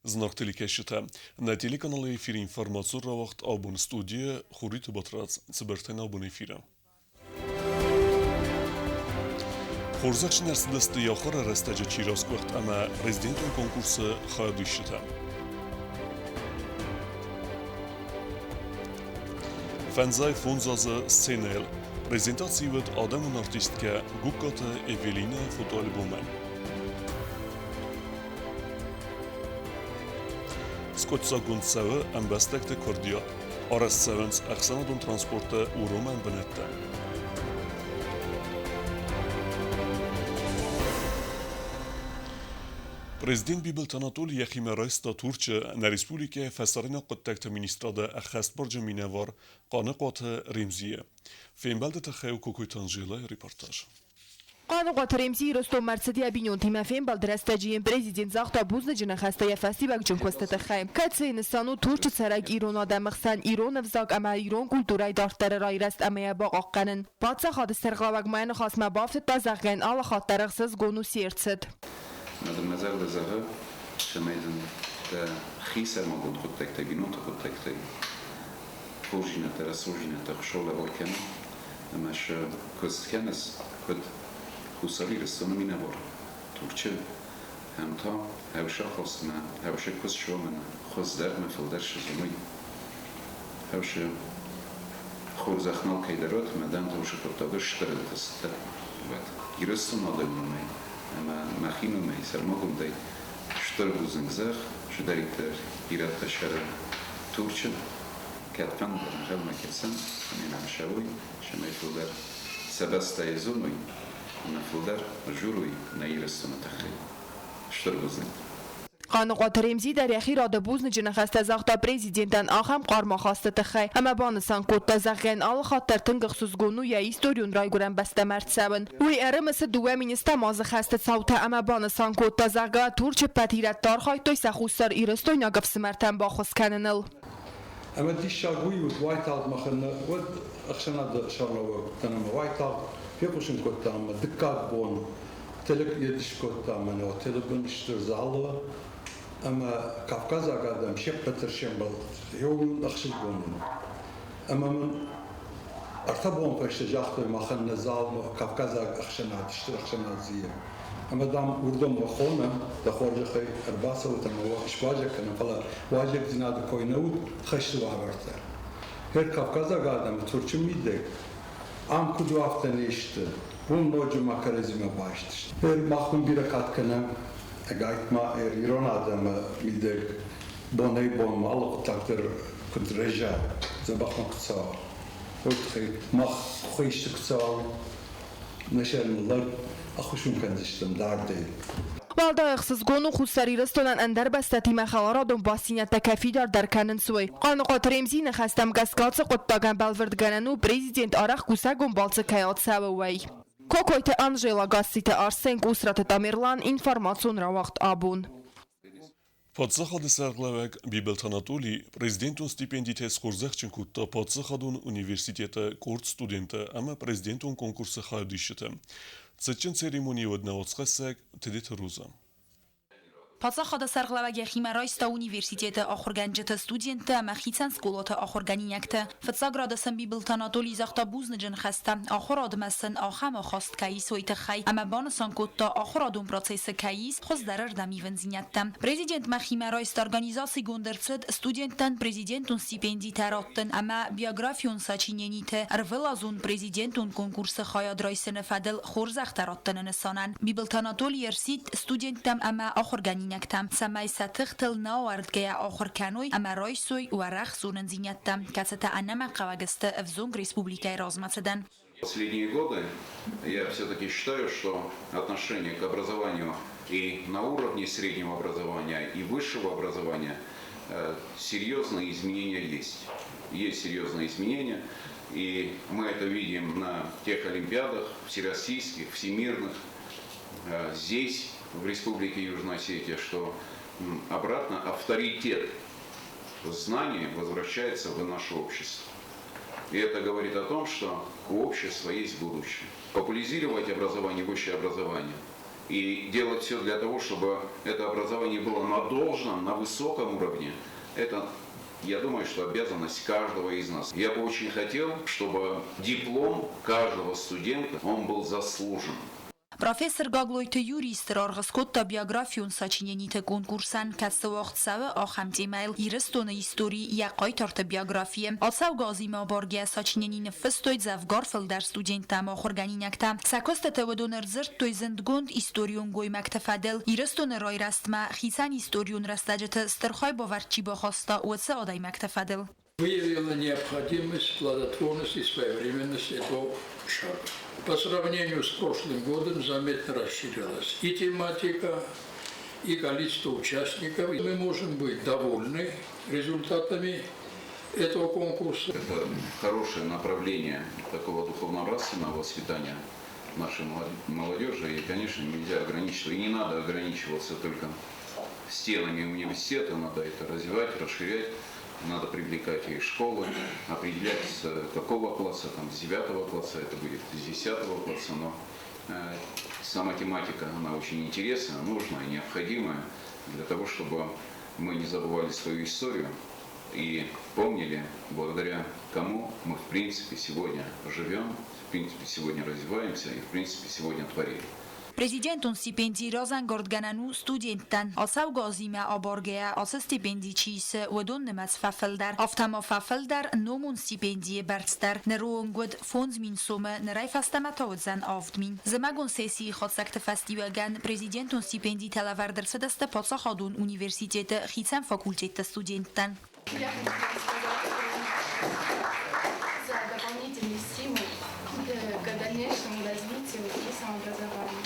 Знак телекешите. На телеканале эфир информацию равахт абун студия Хурит Батрац цибертен абун эфира. Хорзач нерсдасты яхара растаджа чирасквахт ама президентун конкурса хаядышита. Фанзай фунзаза сценел. Презентацияват адамун артистка Гукката Эвелина фотоальбомен. Скотса гунцавы амбастекте Курдия. Арасцавенс ахсанадун транспорта уромен бенетта. Президент Бибелт Анатолий Яхимарайста Турча на республике фасарина قدتكت министрада أخست برج مينوار قانقات رمزية. في بلدة تخيو كوكوي تنجيلة ريبورتاج. قانقات رمزي رستم مرسدي أبينون تيما فين بلدرستاجين بريزيدنت زاختا بوزن جنا خسته يفاسي بق جنكوست تخيم. كاتسين السانو تورج سرق إيران آدمخسان إيران فزاق أما إيران كولتورای دارتر رایرست أما باق قنن. باتسا خاد استرقاوق ماين خاص ما بافت تزاقين آل خاطر خسز گونو سيرتسد. مادام نظر دزاها شمایدن تا خیسر ما بود خود تکتی بینون تا خود تکتی خوشینه تا رسوجینه تا خشوله وکن اماش کست کنس خود خوسالی رستون می نبار تورچه هم تا هوشه خواستم هوشه کست شو من خواست در مفل در شزمی هوشه خورز اخنال که درات مادام توشه کتاگر شترل تسته بعد گرستون آدم می اما مخینو می سرماگم دی شتر بوزن زخ شدریتر ایراد تشهر تورچه کتفن درن غل مکسن همین عشوی شمای فودر سبست ایزونوی نفودر جوروی نیرستون تخی شتر بوزن قانقات رمزی در اخیر آدبوز نجنه خسته زاختا پریزیدنتن آخم قارما خواسته تخی اما بانسان کود تزاقین آل خاطر تنگخ سوزگونو یا ایستوریون رای گرن بسته مرد سبن وی ارمس دوه مینسته مازه خسته صوته اما بانسان کود تزاقا تورچ پتیرت دار خواهی توی سخوستر ایرستوی ناگف سمرتن با خوز کننل اما دی شاگوی ود وایتال مخنه ود اخشناد شارلو تنم وایتال فيقوشن كوتام دكات بون تلك يدش كوتام أنا وتلبن اشتر زعله أما كافكازا قدام شيء بترشم بل يوم أخشى بون أما من أرتبون فيش جاخت ما خلنا زال كافكازا أخشنات اشتر أخشنات زيه أما دام وردم وخونا دخورج خي أربعة وتنوع إشواجك أنا فلا واجب زناد كوينود خشوا عبرته هير كافكازا قدام ترشم ميدك am kudu hafta neşti. Bunun hoca makarizme baştı. Her mahkum bir katkının gaytma İran adamı midek bonay bonma Allah takdir kudreja zabakmak sağ. Ortaya mah koyuştuk sağ. Neşerler akuşum kendiştim dar değil. والدايخسز گونو خوستری رستونن اندر بستتی مخوارا دون باسینت تکفی در کنن سوی قانقات رمزی نخستم گسکالس قطاگن بلوردگنن و پریزیدنت آرخ گوسگون بالس کیات سوی کوکویت انجیلا گاسیت آرسنگ اسرت تامرلان информацион равахт абун Подсахады сарглавек Бибелт Анатолий президентун стипендиите схурзахчин кутта подсахадун университета курт студента ама президентун конкурса хаядышита. Цечин церемонии однаоцхасак тедет руза. Подсахада сарглавек Яхимарайста университета ахурганджета студента махицан сколота ахурганинякта. Фатсаградасан Бибелт Анатолий захта бузнджен хаста ахурадмасан ахама хаст каис ойта хай ама банасан кутта ахурадун процесса каис хоздарар дамивензинятта. Президент Яхимарайста организации гундерцед студенттан президентун стипендий тараттын ама биографион сачинените арвелазун президентун конкурса хаядрайсene фадел хорзах тараттын санан. Бибелт Анатолий ерсит студенттам ама ахурганин نکتم سمای ستختل نوارد که آخر کنوی اما رایسوی و رخ زونن زینتم کسات انما قواگست افزونگ республикой размацедан. Последние годы я все-таки считаю, что отношение к образованию и на уровне среднего образования, и высшего образования серьезные изменения есть. Есть серьезные изменения, и мы это видим на тех олимпиадах, всероссийских, всемирных, здесь, в Республике Южная Осетия, что обратно авторитет знаний возвращается в наше общество. И это говорит о том, что у общества есть будущее. Популяризировать образование, высшее образование и делать все для того, чтобы это образование было на должном, на высоком уровне, это, я думаю, что обязанность каждого из нас. Я бы очень хотел, чтобы диплом каждого студента, он был заслужен. Profesor Gagloyte jurister argăscotta biografiun saçinyenite konkursan kası vaqtsavı axamti mail iristone histori yaqay tarta biografiye. Alsav gazima borge saçinyenine festoyd zavgarfel der studentam axorganinakta. Sakosta tevodonır zırt toy zindgund historion goymak tefadel. Iristone ray rastma xisan historion rastacete stırxay bavarçi baxasta uetse adaymak tefadel. Выявила необходимость, плодотворность и своевременность этого шага. По сравнению с прошлым годом заметно расширилась и тематика, и количество участников. Мы можем быть довольны результатами этого конкурса. Это хорошее направление такого духовно-нравственного воспитания нашей молодежи. И, конечно, нельзя ограничиваться, и не надо ограничиваться только стенами университета. Надо это развивать, расширять. Надо привлекать и школы, определять с какого класса, там, с 9 класса, это будет с 10 класса, но сама тематика, она очень интересная, нужная, необходимая для того, чтобы мы не забывали свою историю и помнили, благодаря кому мы, в принципе, сегодня живем, в принципе, сегодня развиваемся и, в принципе, сегодня творим. Prezidentul stipendi Rozan Gordgananu studenten alsav gazime aborgea alsa stipendi çise wedon nemaz fafelder aftama fafelder nomun stipendi bertster nerongud fonds min somme neray fastamatozen avdmin zemagon sesi khatsakte festivalgan prezidentul stipendi telaverder sedeste patsa khadun universitete khitsan fakultete studenten. Я хочу сказать за дополнительный стимул к дальнейшему развитию и самообразованию.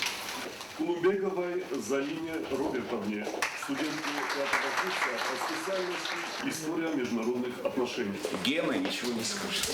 Кулумбеговой Залине Робертовне, студенту 5-го курса по специальности «История международных отношений». Гена ничего не скажет.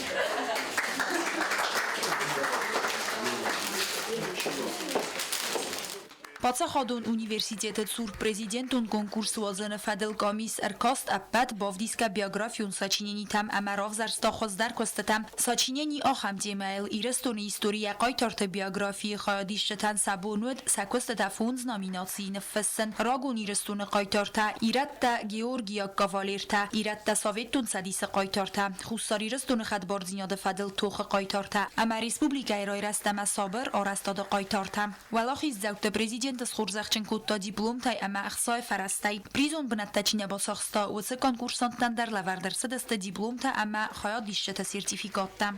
Patsa khadun universitetet sur prezidentun konkurs wazene fadel kamis erkast appat bavdiska biografiun saçineni tam amarav zarsta khozdar kostatam saçineni axam temail irestoni historia qaytarta biografi khayadishtan sabonud sakostata fonds nominacji nefessen ragun irestoni qaytarta iratta Georgia Kavalerta iratta Sovetun sadise qaytarta khussar irestoni khadbarzinade fadel tox qaytarta ama respublika eray rastama saber arastada qaytarta walaxiz zawta prezident схурзахчин кутта диплом тай ама ахсай фарастай призон бнаттачине басахста уце конкурсантан дар лавардерса даста диплом та ама хая дишчата сертификатта.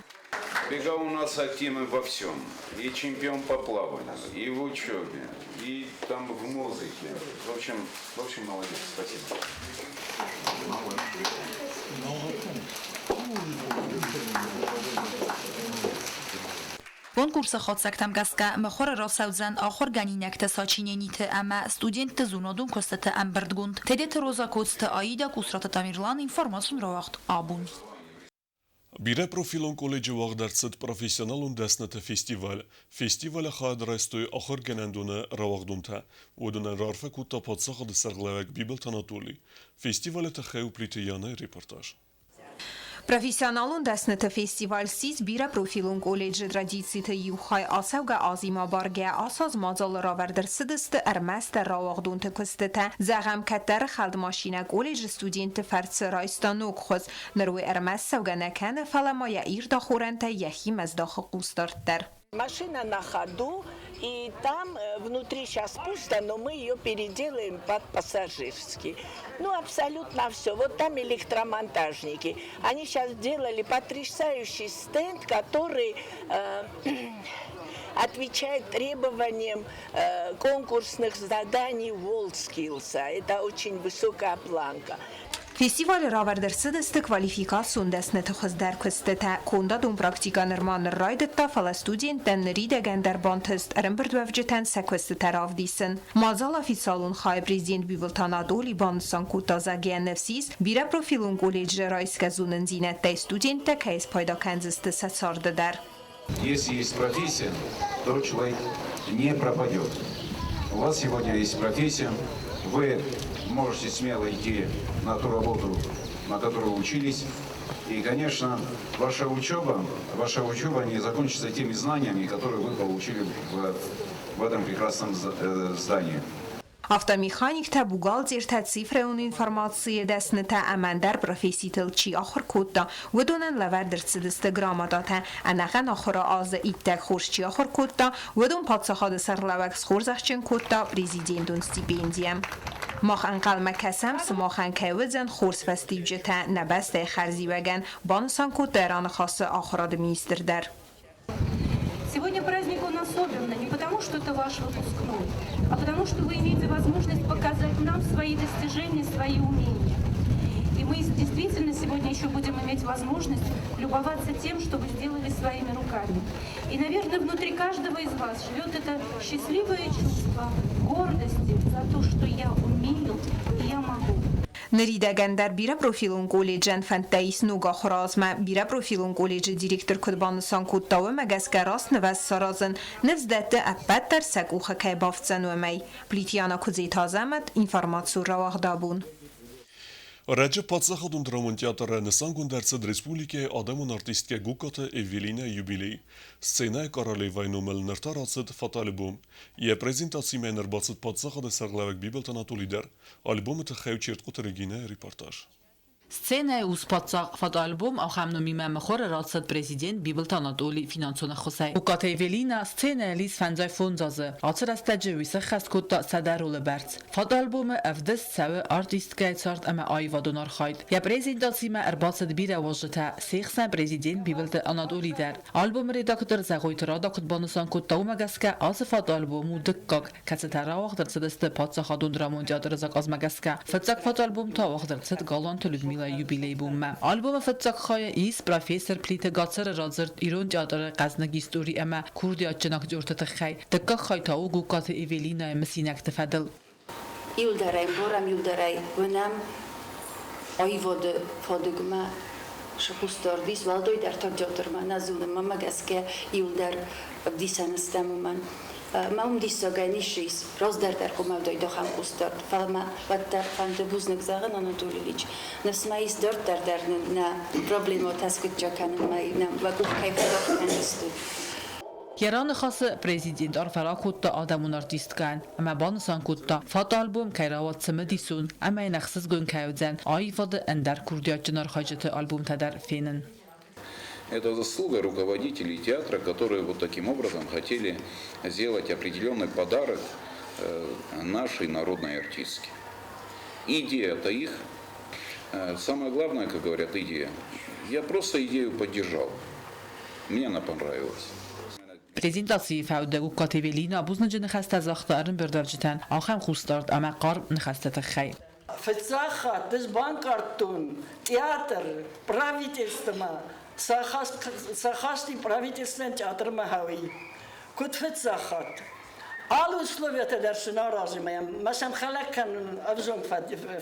Бега у нас активен во всем. И чемпион по плаванию, и в учебе, и там в музыке. В общем, молодец. Спасибо. Konkursa xatsaktam gaska mkhora rasawzan akhir ganinakta saçinyenite ama student zunodun kostata amberdgund tedet roza kotsta aida kusrata tamirlan informasun ravaqt abun. Bire profilon koleji vaqdartsat professionalun dasnata festival. Festivala xadrastoy akhir gananduna ravaqdunta. Oduna rarfa kutta patsaxad sarglavak Bibel Tanatuli. Festivala ta xeuplite yana reportaj. Профессионалун даснета фестиваль сиз бира профилун колледж традициите юхай асавга азима барге асаз мазал равардер сидست эрмест равагдун текстета загам каттер халд машина колледж студент фарц райстанок хоз нерве эрмес савга накан фалама я ирда хоренте яхи маздах кустартер. Машина на ходу, и там внутри сейчас пусто, но мы ее переделаем под пассажирский. Ну, абсолютно все. Вот там электромонтажники. Они сейчас сделали потрясающий стенд, который отвечает требованиям конкурсных заданий WorldSkills. Это очень высокая планка. Festival raverdrsıdeste kvalifikasyon desnete xızder kustete kondadun praktika nirman raydetta fala studenten ridegen der bantest erimberdvevceten sekvestete ravdisin. Mazala fisalun xay prezident Bibel Anadoli bansan kutaza GNFSIS bire profilun koleji rayskazunun zinette studente kayes payda kenziste setsardı der. Если есть профессия, то человек не пропадет. У вас сегодня есть профессия, вы можете смело идти на ту работу, на которую учились. И, конечно, ваша учеба не закончится теми знаниями, которые вы получили в в этом прекрасном здании. Автомеханик та бухгалтер та цифры und информации десны та амандер профессител чи آخر کوتا و دونن لور در Instagram داته انقن آخر آز ایتک خوش چی آخر کوتا و دون پادسخاد سرلوک سخورزخچن کوتا پریزیدنتون ستیپندیم ماخ انقل مکسم سماخن که وزن خورس فستیجتا نبست خرزی وگن بانسان کوت دران خاص آخراد مینستر در Сегодня праздник он особенный не потому, что это ваш выпускной, а потому, что вы имеете возможность показать нам свои достижения, свои умения. И мы действительно сегодня еще будем иметь возможность любоваться тем, что вы сделали своими руками. И, наверное, внутри каждого из вас живет это счастливое чувство гордости за то, что я умею и я могу. نریدگن در بیره پروفیلون کلیجن فنتایس نوگا خرازمه بیره پروفیلون کلیج دیرکتر کدبانسان کدتاوه مگس گراست نوست سرازن نفزدته اپت در سگوخه که بافتزن و می پلیتیانا کزی تازمت اینفرماتسو رواق دابون Recep Patsahadun dramânteatră Nesangundărță Respublike Adamın artistke Gukate Evelina Jubilei. Scena Karalevay numel nërtaracët Fat album. Je prezentaci me nërbacët Patsahad e Sarglavek Bibeltan Atulider. Albumet e Khevqirt Kuteregine reportaj. Сцена успатсах фотоальбом ахамно миме мхор рацат президент Бибелтан Анатолий финансона Хосей. Укате Евелина сцена лис фанзай фонзазы. Ацыр астаджевисе хаскота садарулы берц. Фотоальбомы эвдес савы артист гайцарт ама айвадонар хайд. Я презентациме эрбацат бире важыта 80 президент Бибелтан Анатолий дер. Альбом редактор загойтыра кутбанусан куттаумагаска азы фотоальбому дыккак. Кацетара вахдырцыдысты Патсахадун драмонтеатр заказмагаска. Фатсак фотоальбом та вахдырцыд галант Людмила юбилей бومه. آلبوم فتزاق خواهی ایست پروفسور پلیت گاتسر رازرد ایران جادر قزنگی ستوری اما کوردیات جناک جورتت خی دکا خواهی تاو گوکات ایولینا مسینک تفدل یولدرای بارم یولدرای ونم آیواد فادگمه شخصدار دیس والدوی در تا جادر من نزونم من مگس که یولدر دیسن استم من ما دیساگانیشیس راز در کومه داخل استاد فلما وقت فند بوزنگ زاغن آناتولیچ نسمایس دارد در نه پروبلمات اسکت جاکنم مای نه وقت کیف دارد است یران خاص پرزیدنت آرفرا کوتا آدمون آرتیست کن اما بانسان کوتا فات آلبوم کیراوات سمدیسون اما نخصص گون کیودن آیفاد اندر کوردیات جنار خاجت آلبوم تدر فینن Это заслуга руководителей театра, которые вот таким образом хотели сделать определенный подарок нашей народной артистке. Идея-то их. Самое главное, как говорят, идея. Я просто идею поддержал. Мне она понравилась. Prezentacji fałdegu Katewelina buznąć nechasta zachtaren berdarczytan, achem chustard ama qarb nechasta tachai. Фецаха, Десбанкартун, театр, правительство, Сахасти правительственный театр Махави. Кут Фецахат. All условия тедершина разумеем. Масам халакан авзон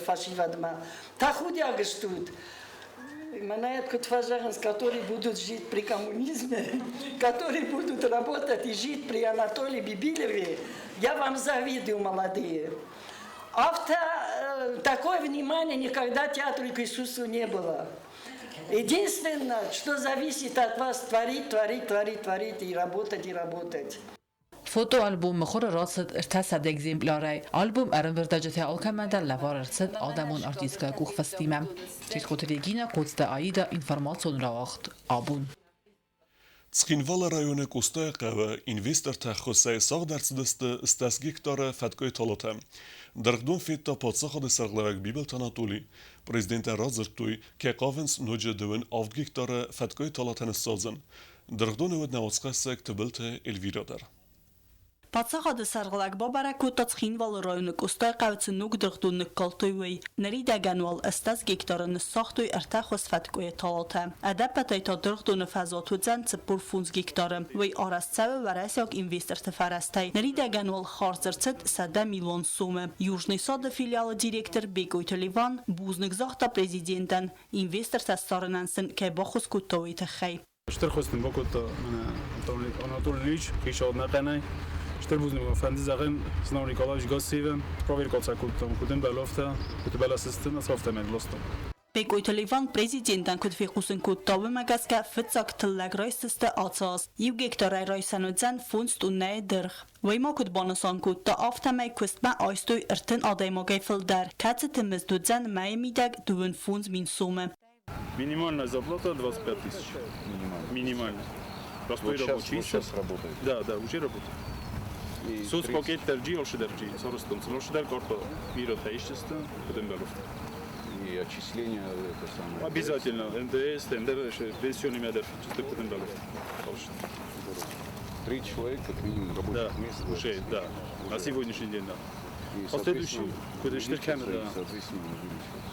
фасивадма. Тахудя гестут. Манает кутфазаренс, которые будут жить при коммунизме, которые будут работать и жить при Анатолии Бибилеве. Я вам завидую, молодые. Такое внимание никогда театру к Иисусу не было. Единственное, что зависит от вас, творить, творить, творить, творить и работать, и работать. فوتوالبوم مخور راست ارتصد اگزمپلاری آلبوم ارن ورداجت آلکمندر لوار ارتصد آدمون آرتیسکا کوخ فستیمم تیرخوتریگینا قدست آیدا انفرماسون راوخت آبون Цхинвала районы Кустая Кава инвестор тахосай саг дарцдасты стас гектара фаткой талата. Даргдун фетта подсахады саглавак Бибелтан Анатолий. Президент разыртуй ке қавенс ноджа дөвін 6 гектара фаткой талатаны сазын. Даргдун өд науцқасак тыбылты Эльвирадар. Патсахады сарғылак бабаракут тацхинвал районы Кустай қавцы нуг дырғдуны калтуй наридаган вал астаз гектарыны сахтуй артахос фаткой талата. Адапатай та дырғдуны фазату дзан цыпур фунз гектары. Вай арасцавы варасяк инвестор тефарастай. Наридаган вал харзырцыд 100 миллион сумы. Южный сады филиалы директор Бегой Таливан бузнык захта президентан инвестор тастарынансın кай бахус куттауи тахай. Штыр хостын бакутта Анатолий Ильич хишад нақанай. Штыр бузним фандизагын Снав Николаевич Гасиевым проверка цакуттам кудем балофта кутбала система софта медлостом. Pekojtelevan prezidenten kutfikusen kuttave magaska fitsak tillagreisteste atsas. Jugektorai raisanudzen funst unne dirg. Weima kutbanasan kutta aftamai kustma aistoi erten adaymogai filder. Katsitimiz dudzen maimidag duen funds min summe. Минимальная зарплата 25 тысяч. Минимально. Простой рабочий. Сейчас работает. Да, уже работает. Соцпакет терджи, олшидерджи. Соростом. Олшидер карта мира таищеста, потом берут. И отчисления это самое. Обязательно. НДС, пенсионный медер, чисто потом берут. 3 человека, как минимум, рабочих мест. Уже, да. На сегодняшний день, да. И, Последующий, куда соответственно, увеличивать.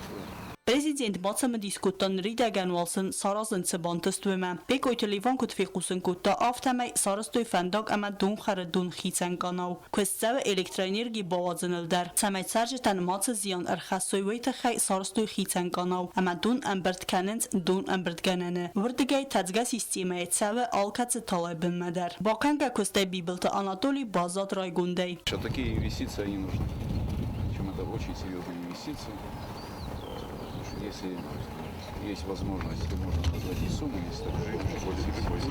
Prezident Batsama diskutan ridagan walsen sarazın sıbantıstıma. Pek oytelivan kutfikusun kutta aftamay sarastı fendak ama dun xaradun xitsen kanav. Kustava elektroenergi bavazınıldar. Samay sarjtan matı ziyan erxasoy veyta xay sarastı xitsen kanav. Ama dun ambert kanens dun ambert ganane. Vırdıgay tazga sistema etsava alkatsı talabın madar. Bakanga kusta bibilta Anatoli Bazat Raygunday. Такие инвестиции, они нужны. Причем это очень серьезные инвестиции. Если есть возможность, то можно назвать и сумму, если так же.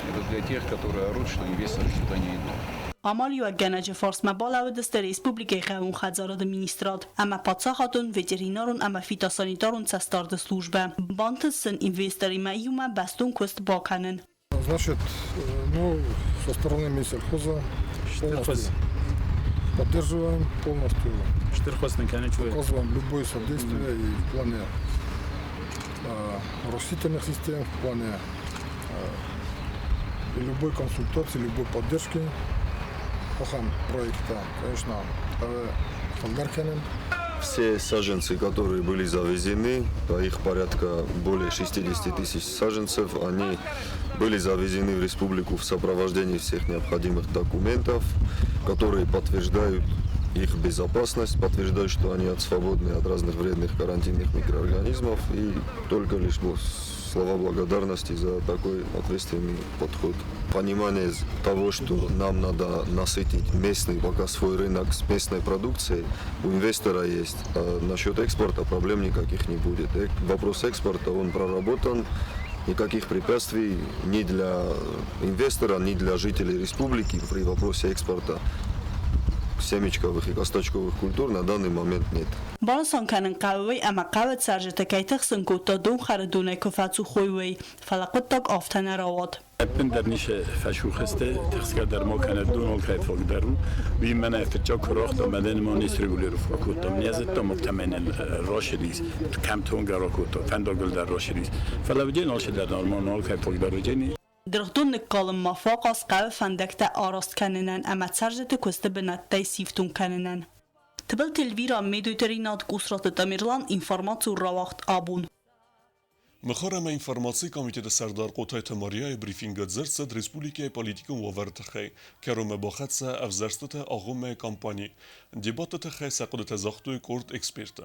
Это для тех, которые орут, что инвесторы сюда не идут. Amalia genece farsma balaud este Republikei Xavun Xadzarad ministrat. Ama patsahatun veterinarun ama fitosanitarun цастарда служба. Бантысын инвестори маюма бастун куст баканын. Значит, со стороны Минсельхоза поддерживаем полностью. Оказываем любое содействие и в плане растительных систем, в плане любой консультации, любой поддержки. Проекта, конечно, Фалдарканен. Все саженцы, которые были завезены, их порядка более 60 тысяч саженцев, они были завезены в республику в сопровождении всех необходимых документов, которые подтверждают их безопасность, подтверждают, что они свободны от разных вредных карантинных микроорганизмов, и только лишь слова благодарности за такой ответственный подход. Понимание того, что нам надо насытить местный, пока свой рынок с местной продукцией, у инвестора есть. А насчет экспорта проблем никаких не будет. Вопрос экспорта, он проработан. Никаких препятствий ни для инвестора, ни для жителей республики при вопросе экспорта семечковых и косточковых культур на данный момент нет. Балансан канен кавой ама кавет саржета кайтахсын кутта дун харадуне куфацу хойвей. Фалакуттак афтана рават. در نیشه فشوخسته تخسکر در ما کنه دون الکای فوق درون وی من افتجا کراخت آمدن ما نیست رگولی رو فاکوتم نیازت تا مطمئن راشدیز کم تونگا راکوتو فنداگل در راشدیز فلوجه ناشه در نارمان الکای فوق درون درختون نکالم مافاق از قوه فندکت آراست کننن اما سرجت کسته بنتای سیفتون کننن. تبل تلویرا میدویترینات گسرات تامیرلان اینفرماتو راوقت آبون. مخارم اینفرماسی کمیته سردار قطعه تماریای بریفینگ زرسد ریسپولیکای پالیتیکون وورتخی کروم باخدس افزرستت آغوم کامپانی دیباتت خی سقدت زاختوی کورد اکسپیرت.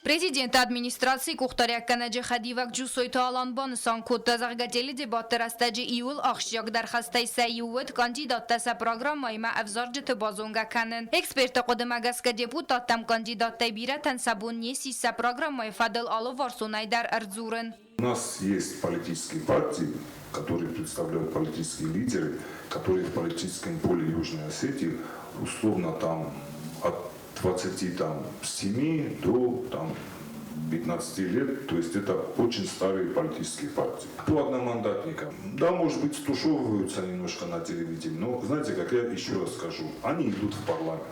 Президент администрации Кухтаряк Канаджи Хадивак Джусойта Аланбан Санкутта Заргатели дебаттер астаджи июл ахшяк дар хастай сайювет кандидатта са программай ма авзарджет базонга канен. Эксперта Кодемагаска депутаттам кандидаттай биратан сабун неси са программай Фадел Аловарсунай дар Ардзурен. У нас есть политические партии, которые представляют политические лидеры, которые в политическом поле Южной Осетии условно там от 27 до 15 лет, то есть это очень старые политические партии. По одномандатникам, да, может быть, стушевываются немножко на телевидении, но, знаете, как я еще раз скажу, они идут в парламент.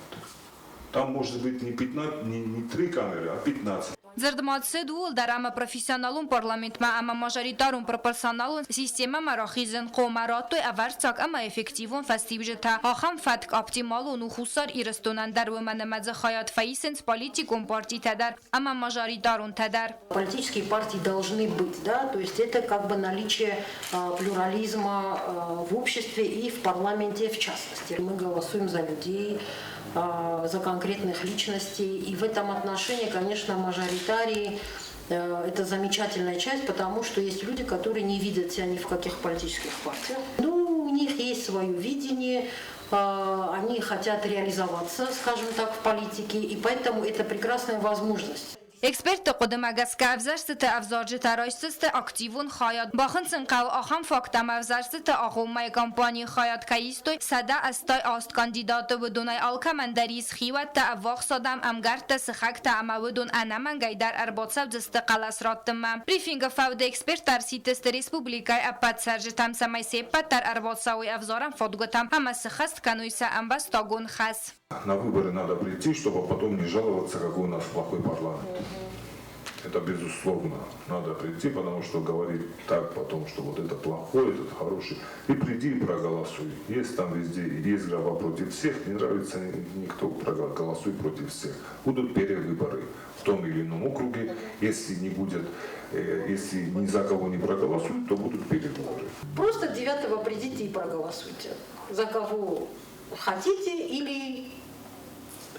Там может быть не 15, не 3 камеры, а 15. Зардматсы дуул дарама профессионалун парламентма ама мажоритарун пропорционалун система марахизен қомарату аварцак ама эффективун фастибжета ахам фатк оптималун ухусар ирестунан дар выманамадзе хаят фаисенс политикум партий тадар ама мажоритарун тадар. Политические партии должны быть, да, то есть это как бы наличие плюрализма в обществе и в парламенте в частности. Мы голосуем за людей, за конкретных личностей. И в этом отношении, конечно, мажоритарии это замечательная часть, потому что есть люди, которые не видят себя ни в каких политических партиях. Ну, у них есть свое видение, они хотят реализоваться, скажем так, в политике, и поэтому это прекрасная возможность. Эксперты Кудымагасска авзарсыты авзаржыта райсысты активун хаят. Бахынсын қау ахам фактам авзарсыты ахумай компания хаят каистой сада астай аст кандидаты выдунай алкамандарис хиватта аввах садам амгарта сыхакта амавыдун анамангайдар арботсав зысты қалас раттыма. Брифинга фавда эксперттар ситысты республикай аппат саржытам самай сеппаттар арботсауи авзарам фотготам ама сыхаст кануйса амбастагун хас. На выборы надо прийти, чтобы потом не жаловаться, какой у нас плохой парламент. Это безусловно. Надо прийти, потому что говорить так потом, что вот это плохой, этот хороший. И приди и проголосуй. Есть там везде, есть глава против всех, не нравится никто, проголосуй против всех. Будут перевыборы в том или ином округе. Если не будет, если ни за кого не проголосуют, то будут перевыборы. Просто 9-го придите и проголосуйте. За кого хотите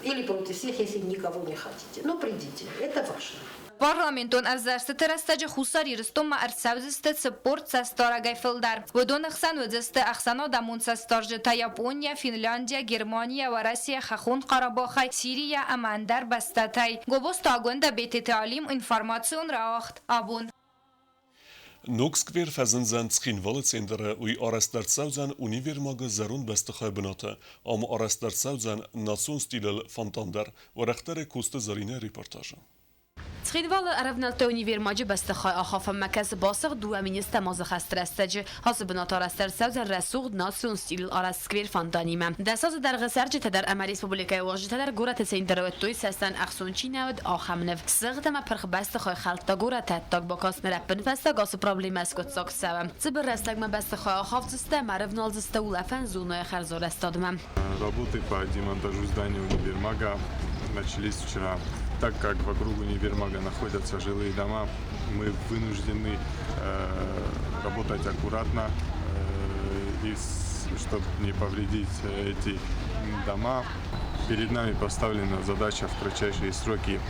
или против всех, если никого не хотите. Но придите, это ваше. Парламентон авзарсты растаджа хусари рыстомма арсавзысты цепорт састара гайфылдар. Выдон ахсан выдзысты ахсано дамун састаржы та Япония, Финляндия, Германия, Россия, Хахон, Карабахай, Сирия, Амандар, Бастатай. Гобос тагунда бети талим информацион раахт. Абун. Nokskver fazenzan tskhinval cendere uy arastartsavzan univermagı zarun bestikhay binata ama arastartsavzan nason stilel fantamdar ve rehtare koste zarine reportajı. تخيل عرفنا univermacı بستخای آخاف مکز باسق دو امینست مازخ استرستج حسب ناتار استرسوز رسوق ناسیون ستیل آراسکویر فانتانیمه دستاز در غسرج تدر امر ریسپوبلیکای واژه تدر گورت سیندروتوی سستن اخسونچی نود آخمنف سقط ما پرخ بستخای خلق تا گورت تاک با کاس نرپن فستا گاس پروبلم اسکوت ساک سوم زبر رستگ ما بستخای آخاف زسته معرف نالزسته ولفن زونای خرزور استادم. Работы по демонтажу здания универмага начались вчера. Так как вокруг универмага находятся жилые дома, мы вынуждены работать аккуратно, и чтобы не повредить эти дома. Перед нами поставлена задача в кратчайшие сроки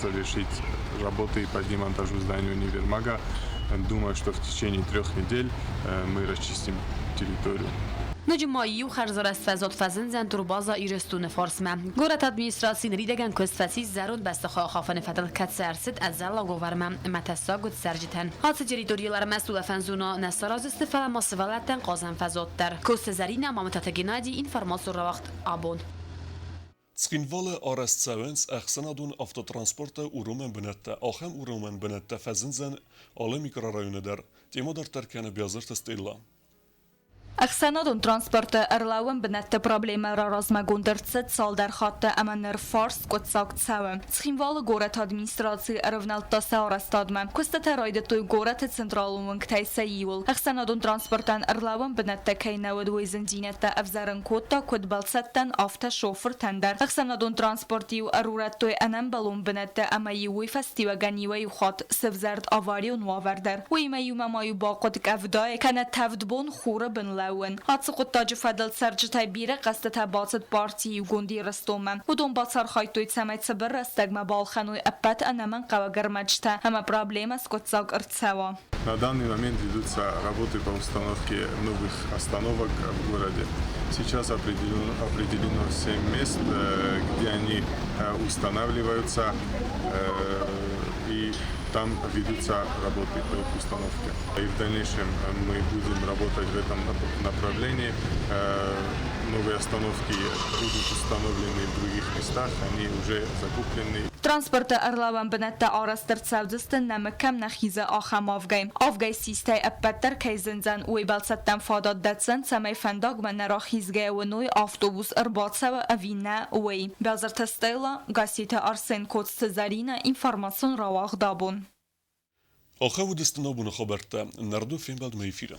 совершить работы по демонтажу здания универмага. Думаю, что в течение 3 недель мы расчистим территорию. نجمایی و خرزار است فضات فزن زن دربازا ایرستون فارسمه گورت ادمینستراسیون ریدگن کستفسی زرود بستخواه خافن فتل کت سرسد از زلا گوورمه متسا گود سرجتن حادثه جریدوریلار مسئول فنزونا نساراز استفاده ماسولتن قازن فضات در کست زرین مامتاتگینادی این فرماسو رو وقت آبون Tskhinvalı arastsavens axsanadun avtotransporta urumen binette axem urumen binette fazinzen ale mikrorayonedar temadar terkene biazır testilla. اخسانادون ترانسپورت ارلاون بنت پروبلم را رازمگوندرست سال در خط امنر فارس کد ساکت سوم. سخیموال گورت ادمینستراسی ارونالتا سوارستادم. کست راید توی گورت سنترالون کتای سیول. اخسانادون ترانسپورتان ارلاون بنت کی نود و زندینت افزارن کتا کد بالستن آفت شوفر تندر. اخسانادون ترانسپورتی و ارورت توی انم بالون بنت امایوی فستیو گنیوی خات سفزرد آواریون واوردر. وی میوم مایو باقد کفدای کنه تفدبون خوره بن حادثه قطاج فدل سرجتای بیره قصد تباطد بارتی و گوندی رستومم و دون باطر خایتوی سمیت سبر رستگم بالخنوی اپت انمن قواگر مجته همه پرابلم است کتساق ارتسوا. На данный момент ведутся работы по установке новых остановок в городе. Сейчас определено 7 мест, где они устанавливаются, и там ведутся работы по их установке. И в дальнейшем мы будем работать в этом направлении. Новые остановки будут установлены в других местах, они уже закуплены. ترانسپورت ارلاوان بنت آرستر سودستن نمکم نخیزه آخم آفگایم. آفگای سیسته اپتر که زنزن وی بالستن فاداد دادسن سمی فنداگ من نراخیزگه و نوی آفتوبوس ارباط سو اوینه وی. بازر تستیلا گاسیت آرسن کودست زرینه اینفرماسون رواق دابون. آخه و دستنابون خبرتا نردو فیلم بعد میفیرن.